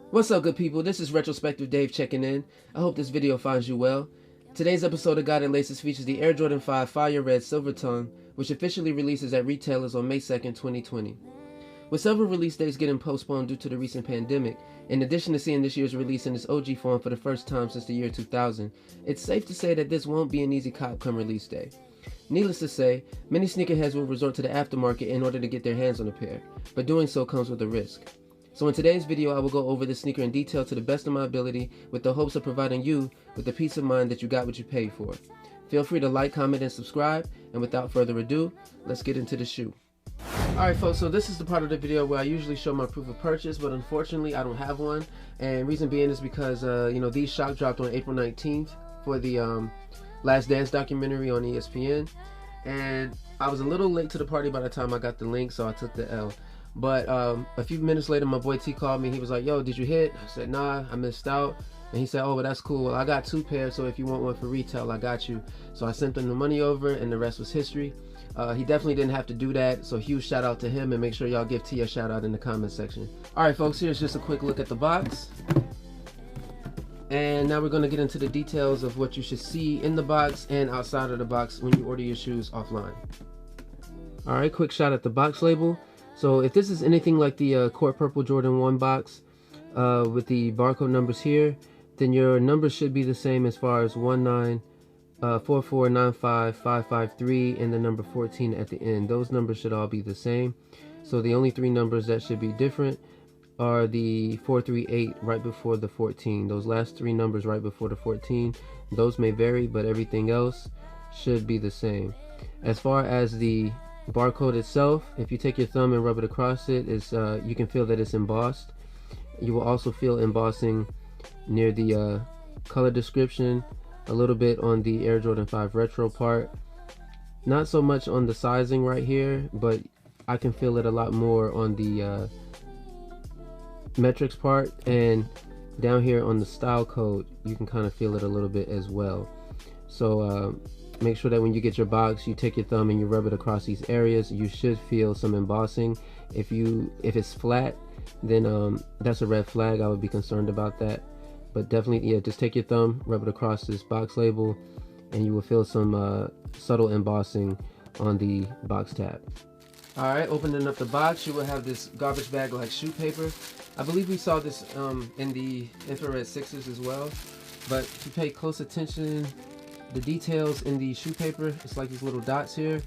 What's up, good people? This is Retrospective Dave checking in. I hope this video finds you well. Today's episode of Guided Laces features the Air Jordan 5 Fire Red Silver Tongue, which officially releases at retailers on May 2nd, 2020. With several release dates getting postponed due to the recent pandemic, in addition to seeing this year's release in its OG form for the first time since the year 2000, it's safe to say that this won't be an easy cop come release day. Needless to say, many sneakerheads will resort to the aftermarket in order to get their hands on a pair, but doing so comes with a risk. So in today's video, I will go over this sneaker in detail to the best of my ability with the hopes of providing you with the peace of mind that you got what you paid for. Feel free to like, comment, and subscribe, and without further ado, let's get into the shoe. Alright folks, so this is the part of the video where I usually show my proof of purchase, but unfortunately I don't have one, and reason being is because, these shock dropped on April 19th for the Last Dance documentary on ESPN, and I was a little late to the party by the time I got the link, so I took the L. But a few minutes later, my boy T called me. He was like, yo, did you hit? I said, nah, I missed out. And he said, oh, well, that's cool. Well, I got 2 pairs, so if you want one for retail, I got you. So I sent him the money over, and the rest was history. He definitely didn't have to do that, so huge shout out to him, and make sure y'all give T a shout out in the comment section. All right, folks, here's just a quick look at the box. And now we're going to get into the details of what you should see in the box and outside of the box when you order your shoes offline. All right, quick shot at the box label. So if this is anything like the Court Purple Jordan 1 box with the barcode numbers here, then your numbers should be the same as far as 194495553 and the number 14 at the end. Those numbers should all be the same. So the only 3 numbers that should be different are the 438 right before the 14. Those last 3 numbers right before the 14, those may vary, but everything else should be the same. As far as the barcode itself, if you take your thumb and rub it across it, you can feel that it's embossed. You will also feel embossing near the color description, a little bit on the Air Jordan 5 Retro part. Not so much on the sizing right here, but I can feel it a lot more on the metrics part, and down here on the style code you can kind of feel it a little bit as well. So make sure that when you get your box, you take your thumb and you rub it across these areas. You should feel some embossing. If it's flat, then that's a red flag. I would be concerned about that. But definitely, yeah, just take your thumb, rub it across this box label, and you will feel some subtle embossing on the box tab. All right, opening up the box, you will have this garbage bag like shoe paper. I believe we saw this in the infrared 6s as well. But if you pay close attention, the details in the shoe paper, it's like these little dots here.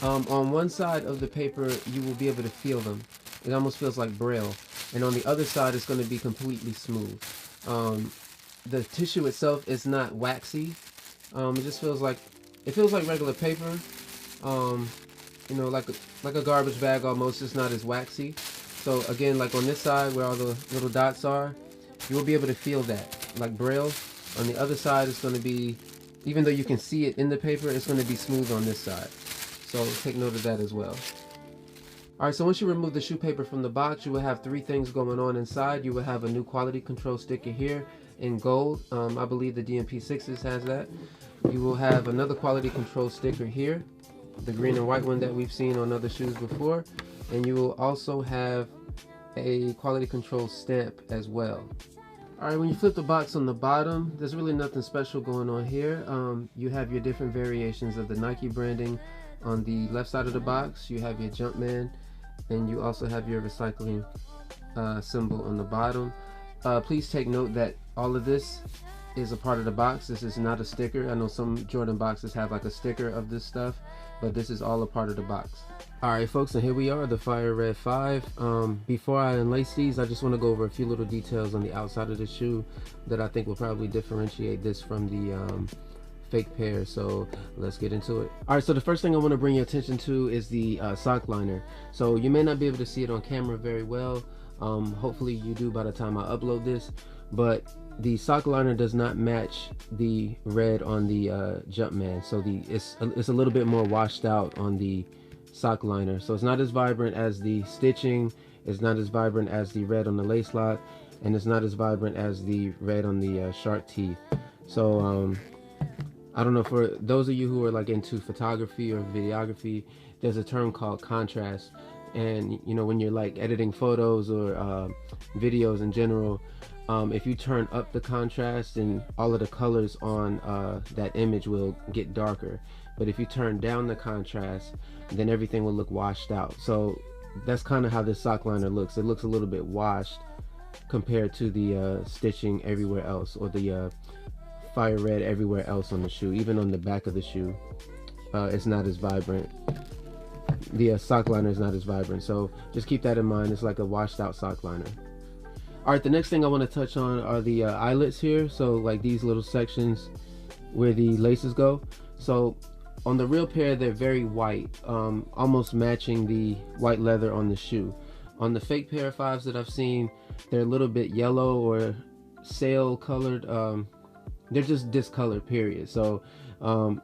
On one side of the paper, you will be able to feel them. It almost feels like braille. And on the other side, it's going to be completely smooth. The tissue itself is not waxy. It just feels like regular paper. Like a garbage bag almost. It's not as waxy. So again, like on this side where all the little dots are, you will be able to feel that, like braille. On the other side, it's going to be, even though you can see it in the paper, it's going to be smooth on this side. So take note of that as well. Alright, so once you remove the shoe paper from the box, you will have 3 things going on inside. You will have a new quality control sticker here in gold. I believe the DMP 6s has that. You will have another quality control sticker here, the green and white one that we've seen on other shoes before. And you will also have a quality control stamp as well. Alright, when you flip the box on the bottom, there's really nothing special going on here. You have your different variations of the Nike branding on the left side of the box. You have your Jumpman, and you also have your recycling symbol on the bottom. Please take note that all of this is a part of the box. This is not a sticker. I know some Jordan boxes have like a sticker of this stuff, but this is all a part of the box. Alright folks, and here we are, the Fire Red 5. Before I unlace these, I just want to go over a few little details on the outside of the shoe that I think will probably differentiate this from the fake pair. So let's get into it. Alright, so the first thing I want to bring your attention to is the sock liner. So you may not be able to see it on camera very well. Hopefully you do by the time I upload this, but the sock liner does not match the red on the Jumpman. So it's a little bit more washed out on the sock liner, so it's not as vibrant as the stitching, it's not as vibrant as the red on the lace lock, and it's not as vibrant as the red on the shark teeth. So I don't know, for those of you who are like into photography or videography, there's a term called contrast. And you know, when you're like editing photos or videos in general, if you turn up the contrast, and all of the colors on that image will get darker. But if you turn down the contrast, then everything will look washed out. So that's kind of how this sock liner looks. It looks a little bit washed compared to the stitching everywhere else, or the fire red everywhere else on the shoe. Even on the back of the shoe, it's not as vibrant. The sock liner is not as vibrant, so just keep that in mind. It's like a washed out sock liner. All right, the next thing I want to touch on are the eyelets here. So like these little sections where the laces go. So on the real pair, they're very white, almost matching the white leather on the shoe. On the fake pair of 5s that I've seen, they're a little bit yellow or sail colored. They're just discolored, period. So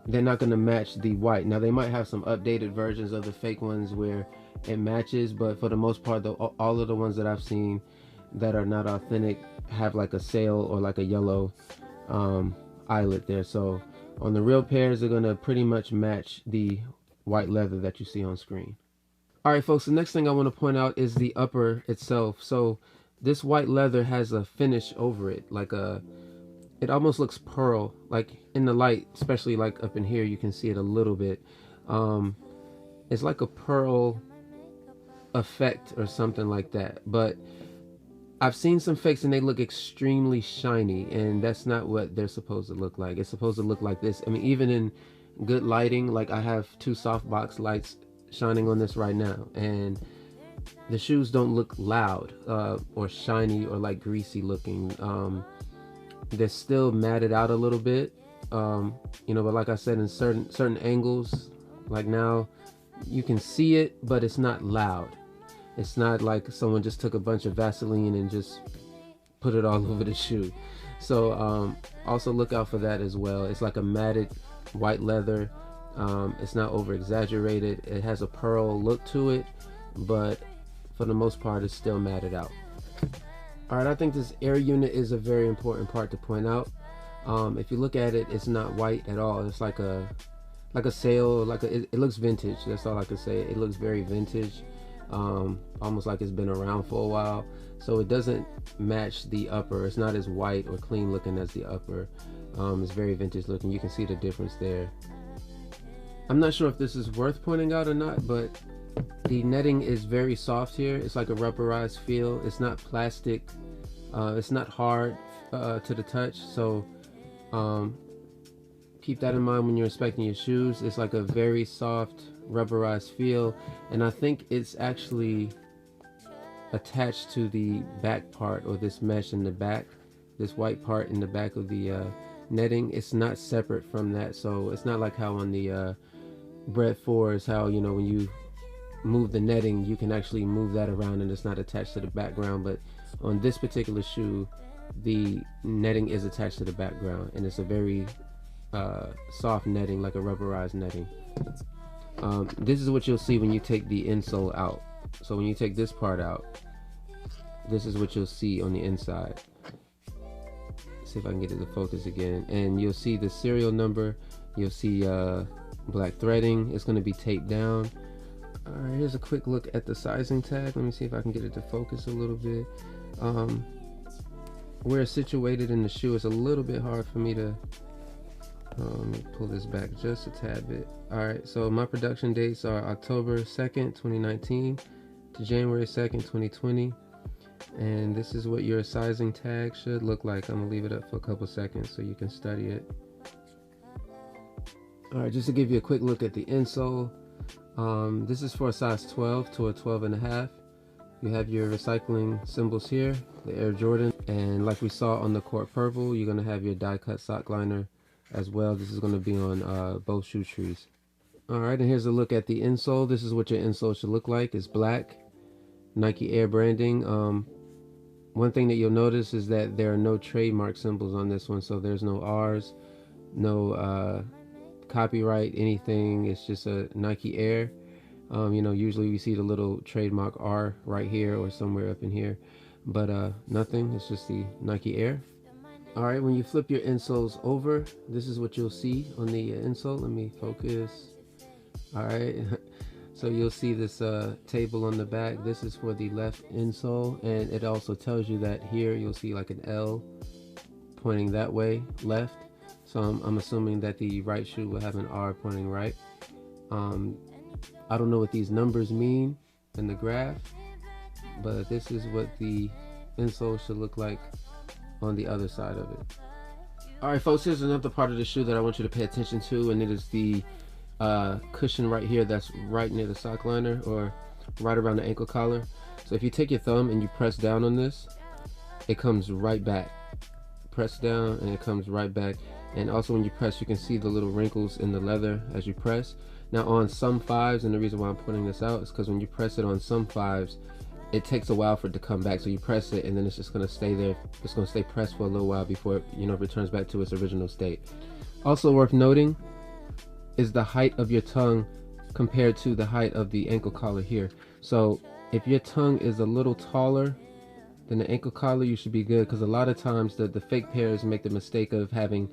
they're not going to match the white. Now they might have some updated versions of the fake ones where it matches, but for the most part, all of the ones that I've seen that are not authentic have like a sail or like a yellow eyelet there. So on the real pairs, they're going to pretty much match the white leather that you see on screen. All right, folks, the next thing I want to point out is the upper itself. So this white leather has a finish over it, like it almost looks pearl, like in the light, especially like up in here, you can see it a little bit. It's like a pearl effect or something like that. But I've seen some fakes and they look extremely shiny, and that's not what they're supposed to look like. It's supposed to look like this. I mean, even in good lighting, like I have 2 softbox lights shining on this right now, and the shoes don't look loud or shiny or like greasy looking. They're still matted out a little bit, you know, but like I said, in certain angles, like now, you can see it, but it's not loud. It's not like someone just took a bunch of Vaseline and just put it all over the shoe. So also look out for that as well. It's like a matted white leather. It's not over exaggerated. It has a pearl look to it, but for the most part, it's still matted out. All right, I think this air unit is a very important part to point out. If you look at it, it's not white at all. It's like a sail, it looks vintage. That's all I can say. It looks very vintage, almost like it's been around for a while. So it doesn't match the upper. It's not as white or clean looking as the upper. It's very vintage looking. You can see the difference there. I'm not sure if this is worth pointing out or not, but the netting is very soft here. It's like a rubberized feel. It's not plastic. It's not hard to the touch. So keep that in mind when you're inspecting your shoes. It's like a very soft rubberized feel, and I think it's actually attached to the back part, or this mesh in the back, this white part in the back of the netting. It's not separate from that, so it's not like how on the Bread 4s, how, you know, when you move the netting, you can actually move that around and it's not attached to the background. But on this particular shoe, the netting is attached to the background, and it's a very soft netting, like a rubberized netting. This is what you'll see when you take the insole out. So when you take this part out, this is what you'll see on the inside. Let's see if I can get it to focus again, and you'll see the serial number. You'll see black threading. It's going to be taped down. All right, here's a quick look at the sizing tag. Let me see if I can get it to focus a little bit. Where it's situated in the shoe is a little bit hard for me to let me pull this back just a tad bit. All right, so my production dates are October 2nd, 2019 to January 2nd, 2020. And this is what your sizing tag should look like. I'm gonna leave it up for a couple seconds so you can study it. All right, just to give you a quick look at the insole. This is for a size 12 to a 12.5. You have your recycling symbols here, the Air Jordan, and like we saw on the Court Purple, you're gonna have your die cut sock liner as well. This is gonna be on both shoe trees. All right, and here's a look at the insole. This is what your insole should look like. It's black, Nike Air branding. One thing that you'll notice is that there are no trademark symbols on this one, so there's no R's, no copyright, anything. It's just a Nike Air. You know, usually we see the little trademark R right here or somewhere up in here, but nothing. It's just the Nike Air. All right, when you flip your insoles over, this is what you'll see on the insole. Let me focus. All right, So you'll see this table on the back. This is for the left insole, and it also tells you that here you'll see like an L pointing that way, left. So I'm assuming that the right shoe will have an R pointing right. I don't know what these numbers mean in the graph, but this is what the insole should look like on the other side of it. Alright folks, here's another part of the shoe that I want you to pay attention to, and it is the cushion right here that's right near the sock liner, or right around the ankle collar. So if you take your thumb and you press down on this, it comes right back. Press down and it comes right back. And also when you press, you can see the little wrinkles in the leather as you press. Now on some 5s, and the reason why I'm pointing this out is because when you press it on some 5s, it takes a while for it to come back. So you press it and then it's just going to stay there. It's going to stay pressed for a little while before it, returns back to its original state. Also worth noting is the height of your tongue compared to the height of the ankle collar here. So if your tongue is a little taller than the ankle collar, you should be good, because a lot of times the fake pairs make the mistake of having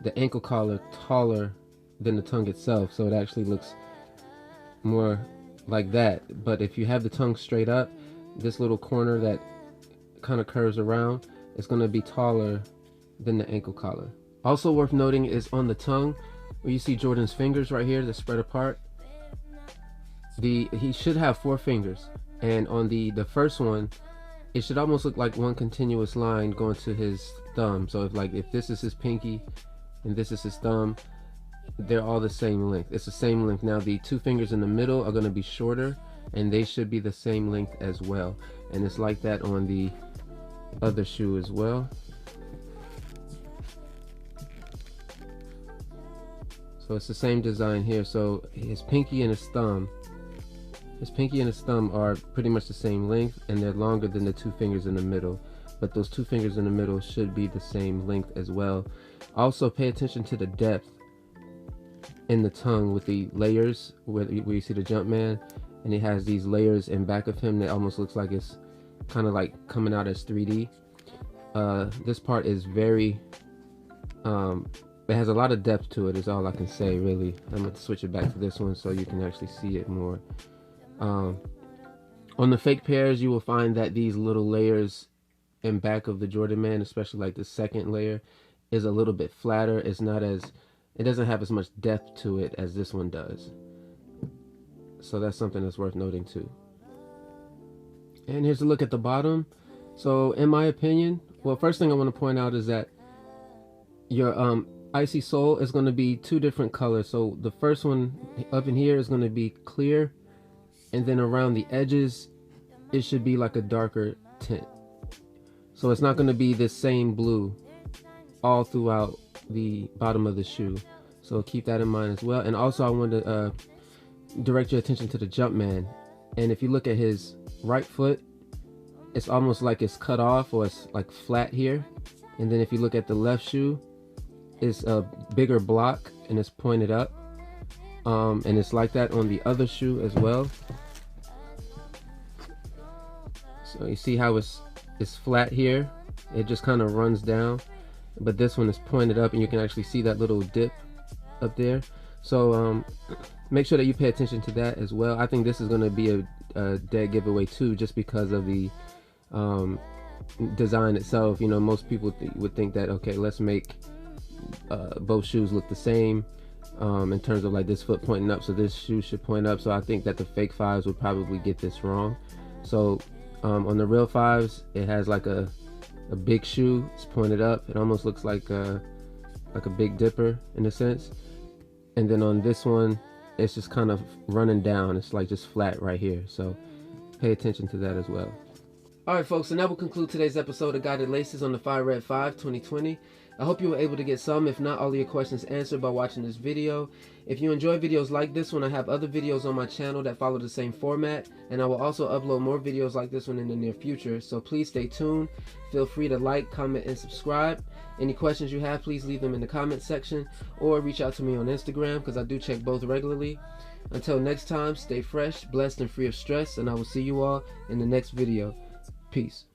the ankle collar taller than the tongue itself, so it actually looks more like that. But if you have the tongue straight up, this little corner that kind of curves around, it's going to be taller than the ankle collar. Also worth noting is on the tongue, where you see Jordan's fingers right here that spread apart, he should have 4 fingers, and on the first one, it should almost look like one continuous line going to his thumb. So if this is his pinky and this is his thumb, they're all the same length. It's the same length. Now the 2 fingers in the middle are going to be shorter, and they should be the same length as well. And it's like that on the other shoe as well. So it's the same design here. So his pinky and his thumb are pretty much the same length, and they're longer than the 2 fingers in the middle. But those 2 fingers in the middle should be the same length as well. Also pay attention to the depth in the tongue with the layers, where you see the Jumpman, and he has these layers in back of him that almost looks like it's kind of like coming out as 3D. This part is very, it has a lot of depth to it, is all I can say really. I'm going to switch it back to this one so you can actually see it more. On the fake pairs, you will find that these little layers in back of the Jordan Man, especially like the second layer, is a little bit flatter. It doesn't have as much depth to it as this one does. So that's something that's worth noting too. And here's a look at the bottom. So in my opinion, well, first thing I want to point out is that your icy sole is going to be 2 different colors. So the first one up in here is going to be clear, and then around the edges it should be like a darker tint. So it's not going to be the same blue all throughout the bottom of the shoe. So keep that in mind as well. And also I want to direct your attention to the Jumpman. And if you look at his right foot, it's almost like it's cut off, or it's like flat here. And then if you look at the left shoe, it's a bigger block and it's pointed up. And it's like that on the other shoe as well. So you see how it's flat here, it just kind of runs down, but this one is pointed up, and you can actually see that little dip up there. So make sure that you pay attention to that as well. I think this is going to be a dead giveaway too, just because of the design itself. Most people would think that, okay, let's make both shoes look the same in terms of like this foot pointing up, so this shoe should point up. So I think that the fake 5s would probably get this wrong. So on the real 5s, it has like a big shoe. It's pointed up. It almost looks like a Big Dipper in a sense. And then on this one, it's just kind of running down. It's like just flat right here. So pay attention to that as well. Alright folks, and that will conclude today's episode of Guided Laces on the Fire Red 5 2020. I hope you were able to get some, if not all of your questions, answered by watching this video. If you enjoy videos like this one, I have other videos on my channel that follow the same format, and I will also upload more videos like this one in the near future, so please stay tuned. Feel free to like, comment, and subscribe. Any questions you have, please leave them in the comment section, or reach out to me on Instagram, because I do check both regularly. Until next time, stay fresh, blessed, and free of stress, and I will see you all in the next video. Peace.